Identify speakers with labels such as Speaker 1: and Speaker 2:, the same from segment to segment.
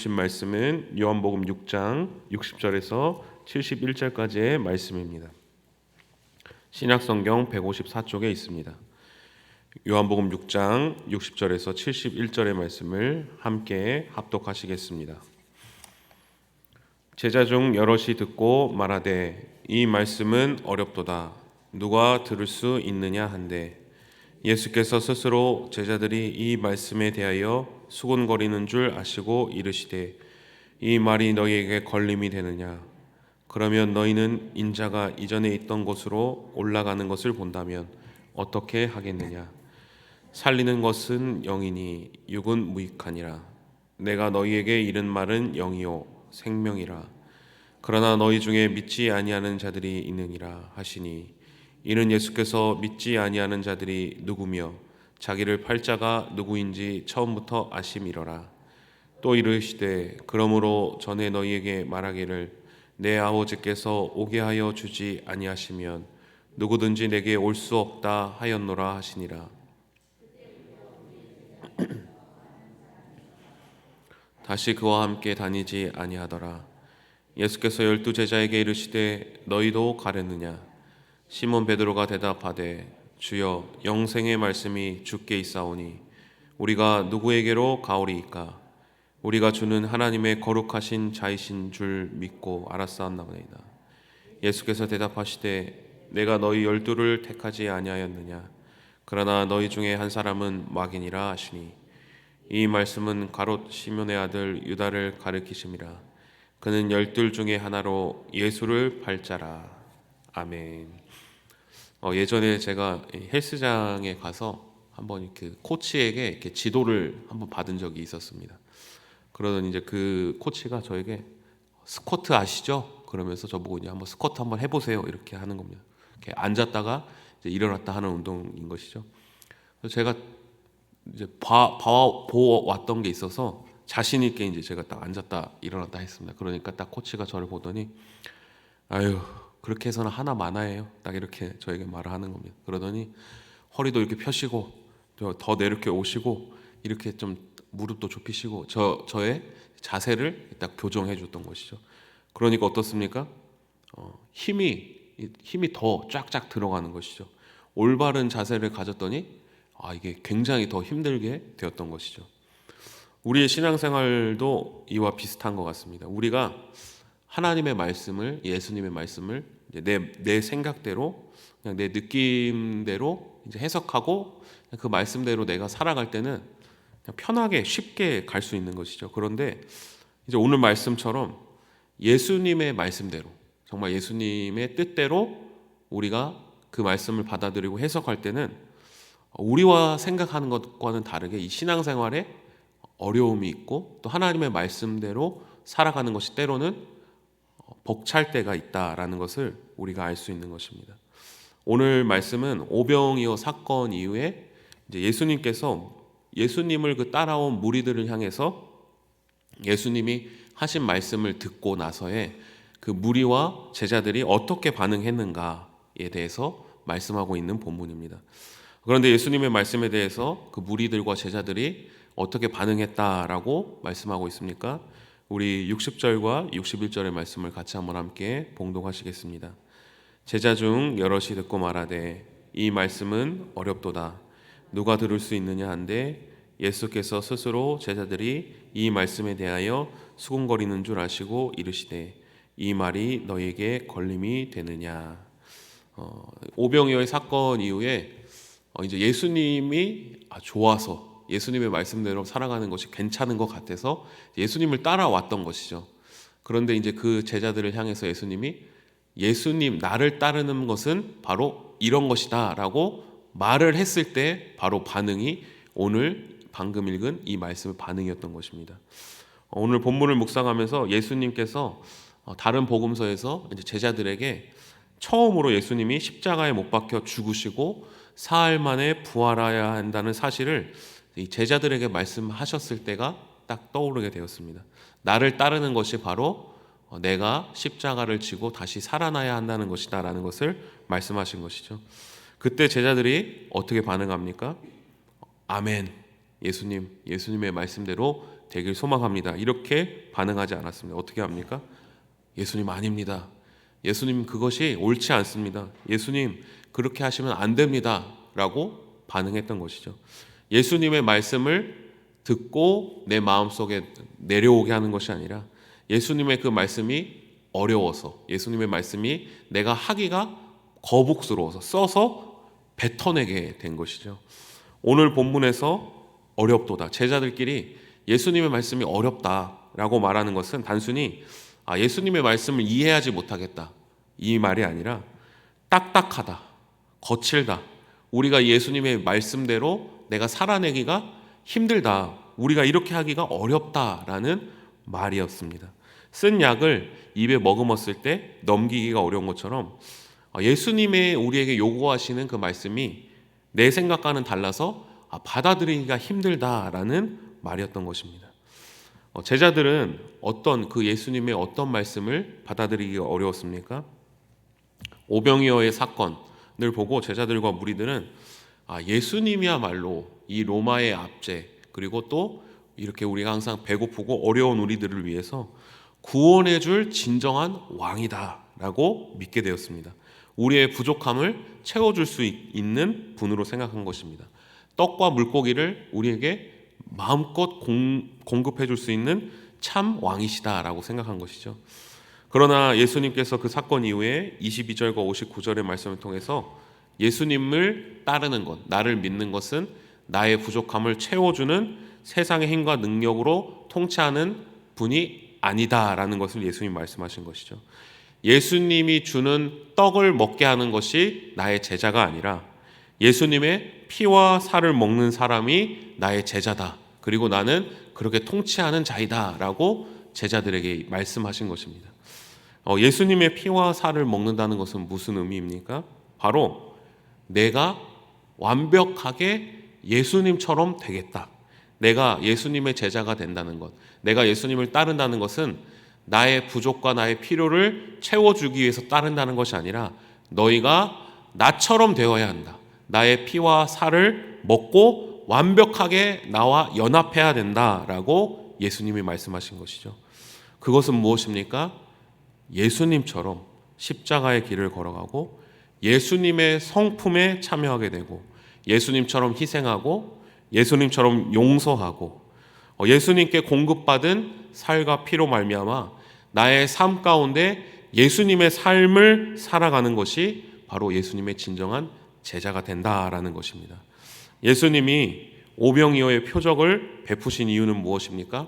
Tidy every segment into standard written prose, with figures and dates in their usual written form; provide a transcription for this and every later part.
Speaker 1: 주신 말씀은 요한복음 6장 60절에서 71절까지의 말씀입니다. 신약성경 154쪽에 있습니다. 요한복음 6장 60절에서 71절의 말씀을 함께 합독하시겠습니다. 제자 중 여럿이 듣고 말하되 이 말씀은 어렵도다. 누가 들을 수 있느냐 한데 예수께서 스스로 제자들이 이 말씀에 대하여 수군거리는 줄 아시고 이르시되 이 말이 너희에게 걸림이 되느냐. 그러면 너희는 인자가 이전에 있던 곳으로 올라가는 것을 본다면 어떻게 하겠느냐. 살리는 것은 영이니 육은 무익하니라. 내가 너희에게 이른 말은 영이요 생명이라. 그러나 너희 중에 믿지 아니하는 자들이 있느니라 하시니 이는 예수께서 믿지 아니하는 자들이 누구며 자기를 팔 자가 누구인지 처음부터 아심이로라. 또 이르시되 그러므로 전에 너희에게 말하기를 내 아버지께서 오게 하여 주지 아니하시면 누구든지 내게 올 수 없다 하였노라 하시니라. 다시 그와 함께 다니지 아니하더라. 예수께서 12 제자에게 이르시되 너희도 가려느냐. 시몬 베드로가 대답하되 주여 영생의 말씀이 주께 있사오니 우리가 누구에게로 가오리이까. 우리가 주는 하나님의 거룩하신 자이신 줄 믿고 알았사옵나이다. 예수께서 대답하시되 내가 너희 12를 택하지 아니하였느냐. 그러나 너희 중에 한 사람은 마귀니라 하시니 이 말씀은 가롯 시몬의 아들 유다를 가리키심이라. 그는 12 중에 하나로 예수를 팔 자라. 아멘. 예전에 제가 헬스장에 가서 한번 이렇게 코치에게 이렇게 지도를 한번 받은 적이 있었습니다. 그러더니 이제 그 코치가 저에게 스쿼트 아시죠? 그러면서 저보고 이제 한번 스쿼트 한번 해보세요 이렇게 하는 겁니다. 이렇게 앉았다가 이제 일어났다 하는 운동인 것이죠. 그래서 제가 이제 보고 왔던 게 있어서 자신 있게 이제 제가 딱 앉았다 일어났다 했습니다. 그러니까 딱 코치가 저를 보더니 아유. 그렇게 해서는 하나 많아요. 딱 이렇게 저에게 말을 하는 겁니다. 그러더니 허리도 이렇게 펴시고 더 내리게 오시고 이렇게 좀 무릎도 좁히시고 저의 자세를 딱 교정해 줬던 것이죠. 그러니까 어떻습니까? 힘이 더 쫙쫙 들어가는 것이죠. 올바른 자세를 가졌더니 이게 굉장히 더 힘들게 되었던 것이죠. 우리의 신앙생활도 이와 비슷한 것 같습니다. 우리가 하나님의 말씀을, 예수님의 말씀을 내 생각대로, 그냥 내 느낌대로 이제 해석하고 그 말씀대로 내가 살아갈 때는 그냥 편하게 쉽게 갈 수 있는 것이죠. 그런데 이제 오늘 말씀처럼 예수님의 말씀대로, 정말 예수님의 뜻대로 우리가 그 말씀을 받아들이고 해석할 때는 우리와 생각하는 것과는 다르게 이 신앙생활에 어려움이 있고 또 하나님의 말씀대로 살아가는 것이 때로는 벅찰 때가 있다라는 것을 우리가 알 수 있는 것입니다. 오늘 말씀은 오병이어 사건 이후에 이제 예수님께서 예수님을 그 따라온 무리들을 향해서 예수님이 하신 말씀을 듣고 나서의 그 무리와 제자들이 어떻게 반응했는가에 대해서 말씀하고 있는 본문입니다. 그런데 예수님의 말씀에 대해서 그 무리들과 제자들이 어떻게 반응했다라고 말씀하고 있습니까? 우리 60절과 61절의 말씀을 같이 한번 함께 봉독하시겠습니다. 제자 중 여럿이 듣고 말하되 이 말씀은 어렵도다. 누가 들을 수 있느냐 한데 예수께서 스스로 제자들이 이 말씀에 대하여 수군거리는 줄 아시고 이르시되 이 말이 너희에게 걸림이 되느냐. 오병이어의 사건 이후에 이제 예수님이 좋아서 예수님의 말씀대로 살아가는 것이 괜찮은 것 같아서 예수님을 따라왔던 것이죠. 그런데 이제 그 제자들을 향해서 예수님 나를 따르는 것은 바로 이런 것이다 라고 말을 했을 때 바로 반응이 오늘 방금 읽은 이 말씀의 반응이었던 것입니다. 오늘 본문을 묵상하면서 예수님께서 다른 복음서에서 이제 제자들에게 처음으로 예수님이 십자가에 못 박혀 죽으시고 사흘 만에 부활해야 한다는 사실을 이 제자들에게 말씀하셨을 때가 딱 떠오르게 되었습니다. 나를 따르는 것이 바로 내가 십자가를 지고 다시 살아나야 한다는 것이다 라는 것을 말씀하신 것이죠. 그때 제자들이 어떻게 반응합니까? 아멘, 예수님의 말씀대로 되길 소망합니다. 이렇게 반응하지 않았습니다. 어떻게 합니까? 예수님 아닙니다. 예수님 그것이 옳지 않습니다. 예수님 그렇게 하시면 안 됩니다. 라고 반응했던 것이죠. 예수님의 말씀을 듣고 내 마음속에 내려오게 하는 것이 아니라 예수님의 그 말씀이 어려워서, 예수님의 말씀이 내가 하기가 거북스러워서 써서 뱉어내게 된 것이죠. 오늘 본문에서 어렵도다, 제자들끼리 예수님의 말씀이 어렵다라고 말하는 것은 단순히 예수님의 말씀을 이해하지 못하겠다 이 말이 아니라 딱딱하다, 거칠다, 우리가 예수님의 말씀대로 내가 살아내기가 힘들다, 우리가 이렇게 하기가 어렵다라는 말이었습니다. 쓴 약을 입에 머금었을 때 넘기기가 어려운 것처럼 예수님의 우리에게 요구하시는 그 말씀이 내 생각과는 달라서 받아들이기가 힘들다라는 말이었던 것입니다. 제자들은 그 예수님의 어떤 말씀을 받아들이기가 어려웠습니까? 오병이어의 사건을 보고 제자들과 무리들은 예수님이야말로 이 로마의 압제, 그리고 또 이렇게 우리가 항상 배고프고 어려운 우리들을 위해서 구원해 줄 진정한 왕이다라고 믿게 되었습니다. 우리의 부족함을 채워줄 수 있는 분으로 생각한 것입니다. 떡과 물고기를 우리에게 마음껏 공급해 줄 수 있는 참 왕이시다라고 생각한 것이죠. 그러나 예수님께서 그 사건 이후에 22절과 59절의 말씀을 통해서 예수님을 따르는 것, 나를 믿는 것은 나의 부족함을 채워주는 세상의 힘과 능력으로 통치하는 분이 아니다라는 것을 예수님이 말씀하신 것이죠. 예수님이 주는 떡을 먹게 하는 것이 나의 제자가 아니라 예수님의 피와 살을 먹는 사람이 나의 제자다. 그리고 나는 그렇게 통치하는 자이다 라고 제자들에게 말씀하신 것입니다. 예수님의 피와 살을 먹는다는 것은 무슨 의미입니까? 바로 내가 완벽하게 예수님처럼 되겠다. 내가 예수님의 제자가 된다는 것, 내가 예수님을 따른다는 것은 나의 부족과 나의 필요를 채워주기 위해서 따른다는 것이 아니라 너희가 나처럼 되어야 한다. 나의 피와 살을 먹고 완벽하게 나와 연합해야 된다라고 예수님이 말씀하신 것이죠. 그것은 무엇입니까? 예수님처럼 십자가의 길을 걸어가고 예수님의 성품에 참여하게 되고 예수님처럼 희생하고 예수님처럼 용서하고 예수님께 공급받은 살과 피로 말미암아 나의 삶 가운데 예수님의 삶을 살아가는 것이 바로 예수님의 진정한 제자가 된다라는 것입니다. 예수님이 오병이어의 표적을 베푸신 이유는 무엇입니까?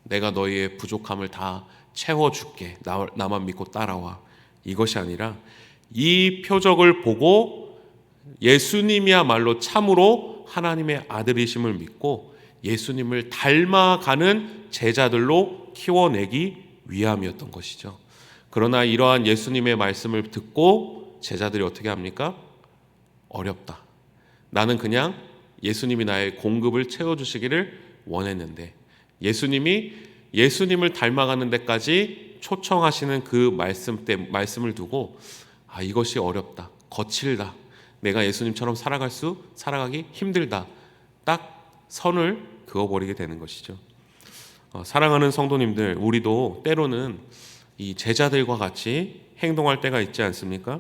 Speaker 1: 내가 너희의 부족함을 다 채워줄게. 나만 믿고 따라와. 이것이 아니라 이 표적을 보고 예수님이야말로 참으로 하나님의 아들이심을 믿고 예수님을 닮아가는 제자들로 키워내기 위함이었던 것이죠. 그러나 이러한 예수님의 말씀을 듣고 제자들이 어떻게 합니까? 어렵다. 나는 그냥 예수님이 나의 공급을 채워주시기를 원했는데 예수님이 예수님을 닮아가는 데까지 초청하시는 그 말씀을 두고 이것이 어렵다, 거칠다, 내가 예수님처럼 살아가기 힘들다, 딱 선을 그어버리게 되는 것이죠. 사랑하는 성도님들, 우리도 때로는 이 제자들과 같이 행동할 때가 있지 않습니까?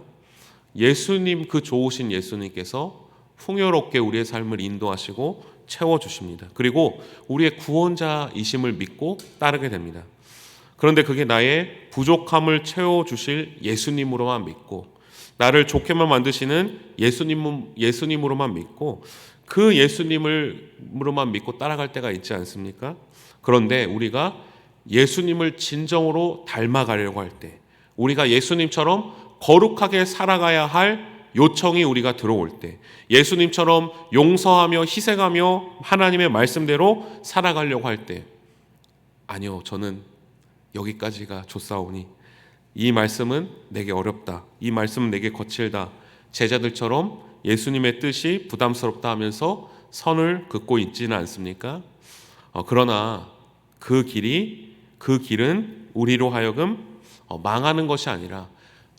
Speaker 1: 예수님, 그 좋으신 예수님께서 풍요롭게 우리의 삶을 인도하시고 채워주십니다. 그리고 우리의 구원자이심을 믿고 따르게 됩니다. 그런데 그게 나의 부족함을 채워주실 예수님으로만 믿고 나를 좋게만 만드시는 예수님으로만 믿고 그 예수님으로만 믿고 따라갈 때가 있지 않습니까? 그런데 우리가 예수님을 진정으로 닮아가려고 할 때, 우리가 예수님처럼 거룩하게 살아가야 할 요청이 우리가 들어올 때, 예수님처럼 용서하며 희생하며 하나님의 말씀대로 살아가려고 할 때, 아니요, 저는 여기까지가 좋사오니 이 말씀은 내게 어렵다, 이 말씀은 내게 거칠다, 제자들처럼 예수님의 뜻이 부담스럽다 하면서 선을 긋고 있지는 않습니까? 그러나 그 길은 우리로 하여금 망하는 것이 아니라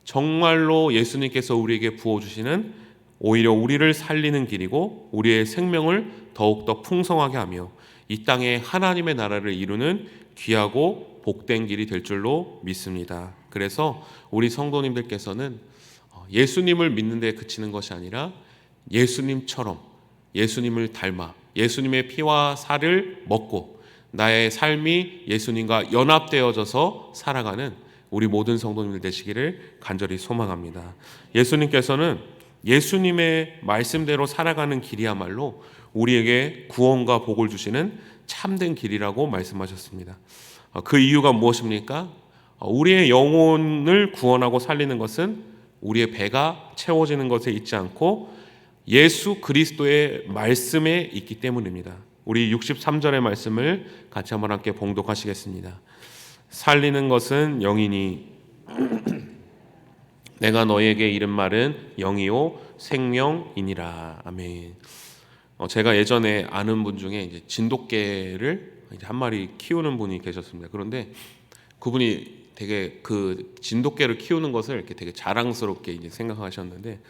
Speaker 1: 정말로 예수님께서 우리에게 부어주시는 오히려 우리를 살리는 길이고 우리의 생명을 더욱더 풍성하게 하며 이 땅에 하나님의 나라를 이루는 귀하고 복된 길이 될 줄로 믿습니다. 그래서 우리 성도님들께서는 예수님을 믿는 데 그치는 것이 아니라 예수님처럼 예수님을 닮아 예수님의 피와 살을 먹고 나의 삶이 예수님과 연합되어져서 살아가는 우리 모든 성도님들 되시기를 간절히 소망합니다. 예수님께서는 예수님의 말씀대로 살아가는 길이야말로 우리에게 구원과 복을 주시는 참된 길이라고 말씀하셨습니다. 그 이유가 무엇입니까? 우리의 영혼을 구원하고 살리는 것은 우리의 배가 채워지는 것에 있지 않고 예수 그리스도의 말씀에 있기 때문입니다. 우리 63절의 말씀을 같이 한번 함께 봉독하시겠습니다. 살리는 것은 영이니 내가 너에게 이른 말은 영이요 생명이니라. 아멘. 제가 예전에 아는 분 중에 이제 진돗개를 이제 한 마리 키우는 분이 계셨습니다. 그런데 그분이 되게 그 진돗개를 키우는 것을 이렇게 되게 자랑스럽게 이제 생각하셨는데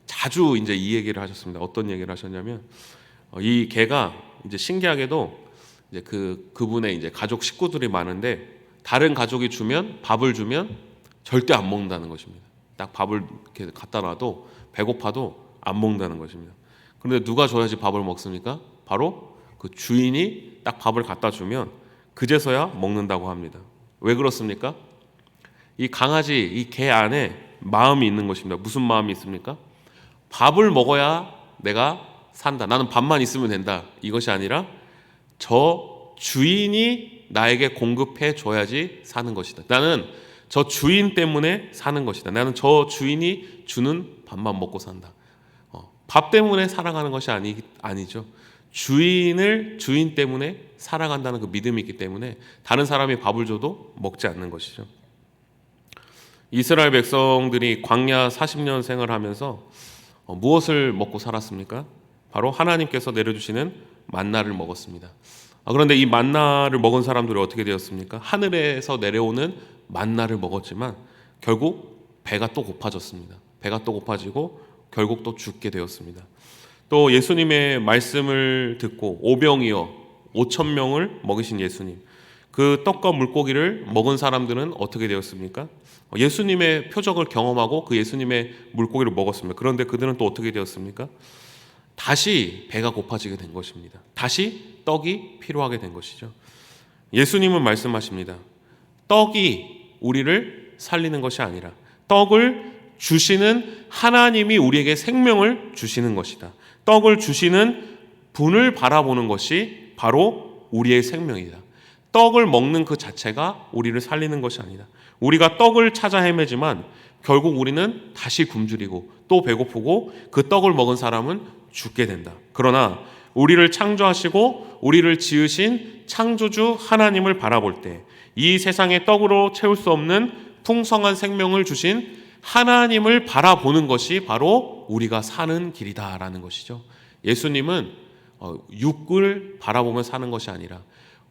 Speaker 1: 자주 이제 이 얘기를 하셨습니다. 어떤 얘기를 하셨냐면 이 개가 이제 신기하게도 이제 그분의 이제 가족 식구들이 많은데 다른 가족이 주면 밥을 주면 절대 안 먹는다는 것입니다. 딱 밥을 이렇게 갖다 놔도 배고파도 안 먹는다는 것입니다. 그런데 누가 줘야지 밥을 먹습니까? 바로 그 주인이 딱 밥을 갖다 주면 그제서야 먹는다고 합니다. 왜 그렇습니까? 이 강아지, 이 개 안에 마음이 있는 것입니다. 무슨 마음이 있습니까? 밥을 먹어야 내가 산다. 나는 밥만 있으면 된다. 이것이 아니라 저 주인이 나에게 공급해 줘야지 사는 것이다. 나는 저 주인 때문에 사는 것이다. 나는 저 주인이 주는 밥만 먹고 산다. 밥 때문에 살아가는 것이 아니죠. 주인 때문에 살아간다는 그 믿음이 있기 때문에 다른 사람이 밥을 줘도 먹지 않는 것이죠. 이스라엘 백성들이 광야 40년 생활하면서 무엇을 먹고 살았습니까? 바로 하나님께서 내려주시는 만나를 먹었습니다. 그런데 이 만나를 먹은 사람들이 어떻게 되었습니까? 하늘에서 내려오는 만나를 먹었지만 결국 배가 또 고파졌습니다. 배가 또 고파지고 결국 또 죽게 되었습니다. 또 예수님의 말씀을 듣고 오병이어 5,000명을 먹이신 예수님, 그 떡과 물고기를 먹은 사람들은 어떻게 되었습니까? 예수님의 표적을 경험하고 그 예수님의 물고기를 먹었습니다. 그런데 그들은 또 어떻게 되었습니까? 다시 배가 고파지게 된 것입니다. 다시 떡이 필요하게 된 것이죠. 예수님은 말씀하십니다. 떡이 우리를 살리는 것이 아니라 떡을 주시는 하나님이 우리에게 생명을 주시는 것이다. 떡을 주시는 분을 바라보는 것이 바로 우리의 생명이다. 떡을 먹는 그 자체가 우리를 살리는 것이 아니다. 우리가 떡을 찾아 헤매지만 결국 우리는 다시 굶주리고 또 배고프고 그 떡을 먹은 사람은 죽게 된다. 그러나 우리를 창조하시고 우리를 지으신 창조주 하나님을 바라볼 때 이 세상의 떡으로 채울 수 없는 풍성한 생명을 주신 하나님을 바라보는 것이 바로 우리가 사는 길이다라는 것이죠. 예수님은 육을 바라보며 사는 것이 아니라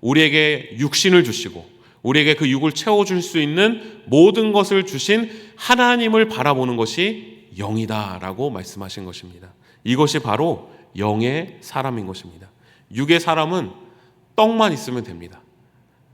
Speaker 1: 우리에게 육신을 주시고 우리에게 그 육을 채워줄 수 있는 모든 것을 주신 하나님을 바라보는 것이 영이다라고 말씀하신 것입니다. 이것이 바로 영의 사람인 것입니다. 육의 사람은 떡만 있으면 됩니다.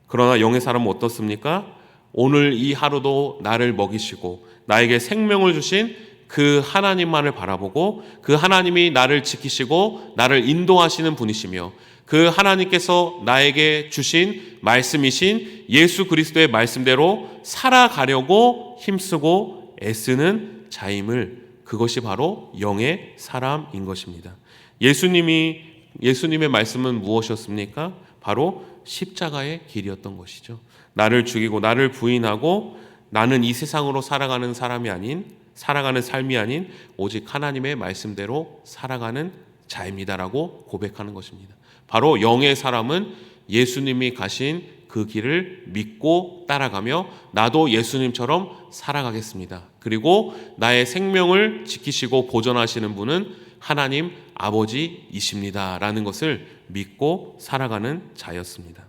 Speaker 1: 그러나 영의 사람은 어떻습니까? 오늘 이 하루도 나를 먹이시고 나에게 생명을 주신 그 하나님만을 바라보고 그 하나님이 나를 지키시고 나를 인도하시는 분이시며 그 하나님께서 나에게 주신 말씀이신 예수 그리스도의 말씀대로 살아가려고 힘쓰고 애쓰는 자임을, 그것이 바로 영의 사람인 것입니다. 예수님의 말씀은 무엇이었습니까? 바로 십자가의 길이었던 것이죠. 나를 죽이고 나를 부인하고 나는 이 세상으로 살아가는 삶이 아닌 오직 하나님의 말씀대로 살아가는 자입니다라고 고백하는 것입니다. 바로 영의 사람은 예수님이 가신 그 길을 믿고 따라가며 나도 예수님처럼 살아가겠습니다. 그리고 나의 생명을 지키시고 보존하시는 분은 하나님 아버지이십니다라는 것을 믿고 살아가는 자였습니다.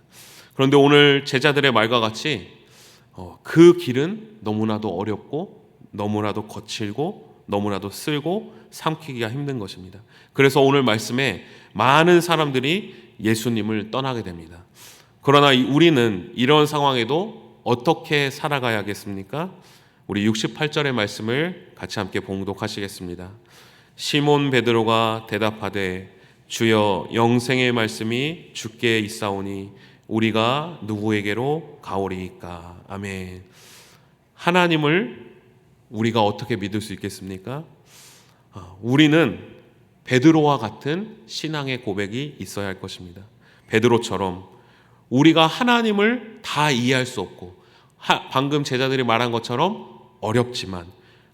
Speaker 1: 그런데 오늘 제자들의 말과 같이 그 길은 너무나도 어렵고 너무나도 거칠고 너무나도 쓸고 삼키기가 힘든 것입니다. 그래서 오늘 말씀에 많은 사람들이 예수님을 떠나게 됩니다. 그러나 우리는 이런 상황에도 어떻게 살아가야겠습니까? 우리 68절의 말씀을 같이 함께 봉독하시겠습니다. 시몬 베드로가 대답하되 주여 영생의 말씀이 주께 있사오니 우리가 누구에게로 가오리이까. 아멘. 하나님을 우리가 어떻게 믿을 수 있겠습니까? 우리는 베드로와 같은 신앙의 고백이 있어야 할 것입니다. 베드로처럼 우리가 하나님을 다 이해할 수 없고 방금 제자들이 말한 것처럼 어렵지만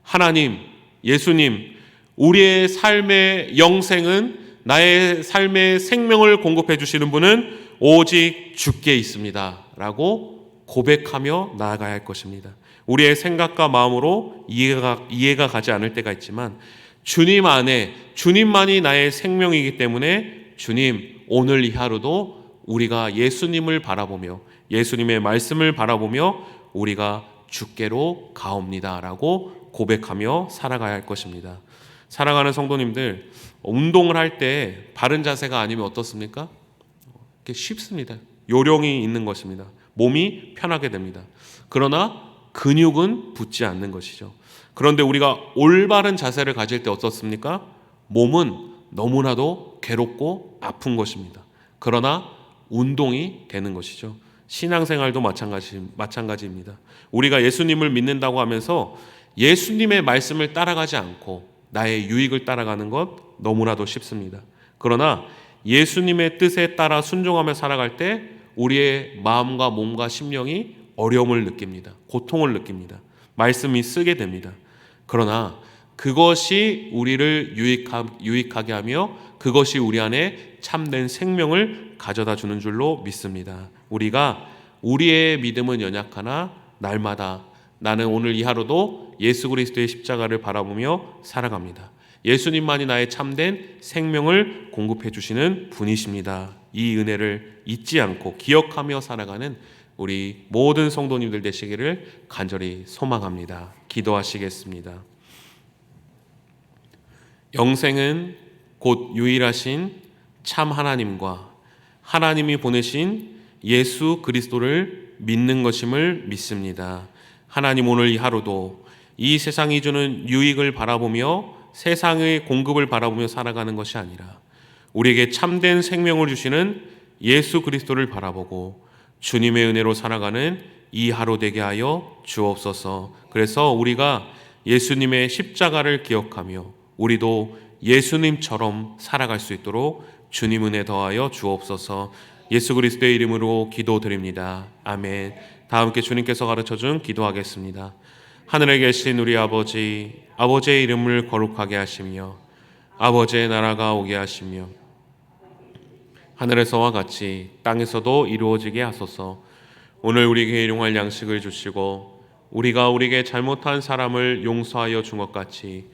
Speaker 1: 하나님, 예수님, 우리의 삶의 영생은, 나의 삶의 생명을 공급해 주시는 분은 오직 주께 있습니다 라고 고백하며 나아가야 할 것입니다. 우리의 생각과 마음으로 이해가 가지 않을 때가 있지만 주님 안에, 주님만이 나의 생명이기 때문에 주님, 오늘 이 하루도 우리가 예수님을 바라보며 예수님의 말씀을 바라보며 우리가 주께로 가옵니다 라고 고백하며 살아가야 할 것입니다. 사랑하는 성도님들, 운동을 할 때 바른 자세가 아니면 어떻습니까? 쉽습니다. 요령이 있는 것입니다. 몸이 편하게 됩니다. 그러나 근육은 붙지 않는 것이죠. 그런데 우리가 올바른 자세를 가질 때 어떻습니까? 몸은 너무나도 괴롭고 아픈 것입니다. 그러나 운동이 되는 것이죠. 신앙생활도 마찬가지입니다. 우리가 예수님을 믿는다고 하면서 예수님의 말씀을 따라가지 않고 나의 유익을 따라가는 것 너무나도 쉽습니다. 그러나 예수님의 뜻에 따라 순종하며 살아갈 때 우리의 마음과 몸과 심령이 어려움을 느낍니다. 고통을 느낍니다. 말씀이 쓰게 됩니다. 그러나 그것이 우리를 유익하게 하며 그것이 우리 안에 참된 생명을 가져다 주는 줄로 믿습니다. 우리의 믿음은 연약하나 날마다 나는 오늘 이 하루도 예수 그리스도의 십자가를 바라보며 살아갑니다. 예수님만이 나의 참된 생명을 공급해 주시는 분이십니다. 이 은혜를 잊지 않고 기억하며 살아가는 우리 모든 성도님들 되시기를 간절히 소망합니다. 기도하시겠습니다. 영생은 곧 유일하신 참 하나님과 하나님이 보내신 예수 그리스도를 믿는 것임을 믿습니다. 하나님, 오늘 이 하루도 이 세상이 주는 유익을 바라보며 세상의 공급을 바라보며 살아가는 것이 아니라 우리에게 참된 생명을 주시는 예수 그리스도를 바라보고 주님의 은혜로 살아가는 이 하루 되게 하여 주옵소서. 그래서 우리가 예수님의 십자가를 기억하며 우리도 예수님처럼 살아갈 수 있도록 주님 은혜 더하여 주옵소서. 예수 그리스도의 이름으로 기도드립니다. 아멘. 다 함께 주님께서 가르쳐준 기도하겠습니다. 하늘에 계신 우리 아버지, 아버지의 이름을 거룩하게 하시며 아버지의 나라가 오게 하시며 하늘에서와 같이 땅에서도 이루어지게 하소서. 오늘 우리에게 일용할 양식을 주시고 우리가 우리에게 잘못한 사람을 용서하여 준 것 같이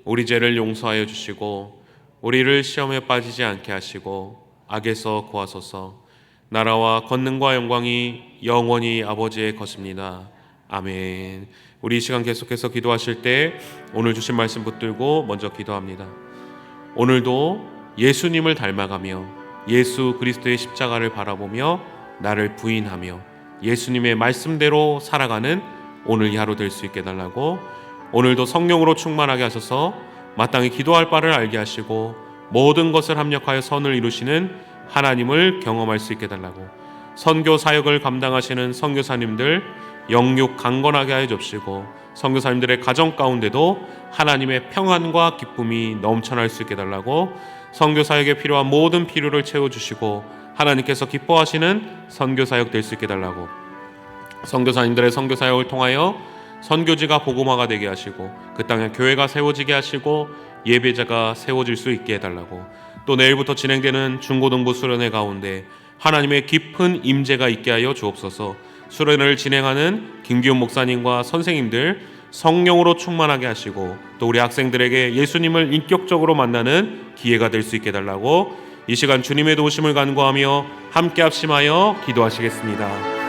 Speaker 1: 우리 죄를 용서하여 주시고 우리를 시험에 빠지지 않게 하시고 악에서 구하소서. 나라와 권능과 영광이 영원히 아버지의 것입니다. 아멘. 우리 이 시간 계속해서 기도하실 때 오늘 주신 말씀 붙들고 먼저 기도합니다. 오늘도 예수님을 닮아가며 예수 그리스도의 십자가를 바라보며 나를 부인하며 예수님의 말씀대로 살아가는 오늘 이 하루 될 수 있게 해달라고, 오늘도 성령으로 충만하게 하셔서 마땅히 기도할 바를 알게 하시고 모든 것을 합력하여 선을 이루시는 하나님을 경험할 수 있게 해달라고, 선교 사역을 감당하시는 선교사님들 영육 강건하게 하여 주시고 선교사님들의 가정 가운데도 하나님의 평안과 기쁨이 넘쳐날 수 있게 해달라고, 선교사역에 필요한 모든 필요를 채워주시고 하나님께서 기뻐하시는 선교사역 될 수 있게 해달라고, 선교사님들의 선교사역을 통하여 선교지가 복음화가 되게 하시고 그 땅에 교회가 세워지게 하시고 예배자가 세워질 수 있게 해달라고, 또 내일부터 진행되는 중고등부 수련회 가운데 하나님의 깊은 임재가 있게 하여 주옵소서. 수련회를 진행하는 김기훈 목사님과 선생님들 성령으로 충만하게 하시고 또 우리 학생들에게 예수님을 인격적으로 만나는 기회가 될 수 있게 해달라고, 이 시간 주님의 도우심을 간구하며 함께 합심하여 기도하시겠습니다.